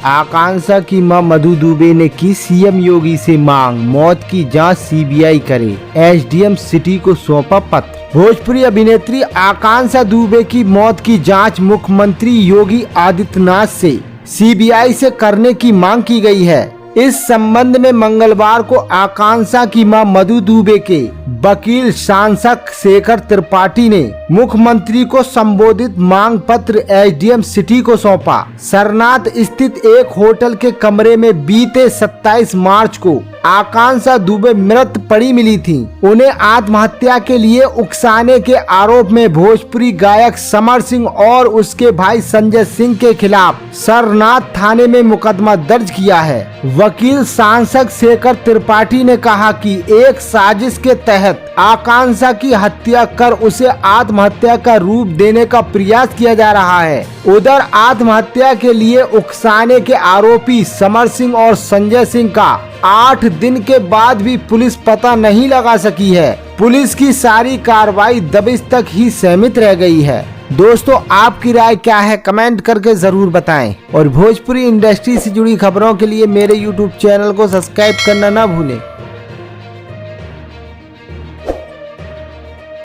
आकांक्षा की मां मधु दुबे ने की सीएम योगी से मांग, मौत की जांच सीबीआई करे, एसडीएम सिटी को सौंपा पत्र। भोजपुरी अभिनेत्री आकांक्षा दुबे की मौत की जांच मुख्यमंत्री योगी आदित्यनाथ से सीबीआई से करने की मांग की गई है। इस संबंध में मंगलवार को आकांक्षा की मां मधु दुबे के वकील सांसद शेखर त्रिपाठी ने मुख्यमंत्री को संबोधित मांग पत्र एसडीएम सिटी को सौंपा। सरनाथ स्थित एक होटल के कमरे में बीते 27 मार्च को आकांक्षा दुबे मृत पड़ी मिली थी। उन्हें आत्महत्या के लिए उकसाने के आरोप में भोजपुरी गायक समर सिंह और उसके भाई संजय सिंह के खिलाफ सरनाथ थाने में मुकदमा दर्ज किया है। वकील सांसद शेखर त्रिपाठी ने कहा कि एक साजिश के तहत आकांक्षा की हत्या कर उसे आत्महत्या का रूप देने का प्रयास किया जा रहा है। उधर आत्महत्या के लिए उकसाने के आरोपी समर सिंह और संजय सिंह का 8 दिन के बाद भी पुलिस पता नहीं लगा सकी है। पुलिस की सारी कार्रवाई दबिश तक ही सीमित रह गई है। दोस्तों, आपकी राय क्या है कमेंट करके जरूर बताएं और भोजपुरी इंडस्ट्री से जुड़ी खबरों के लिए मेरे यूट्यूब चैनल को सब्सक्राइब करना ना भूलें।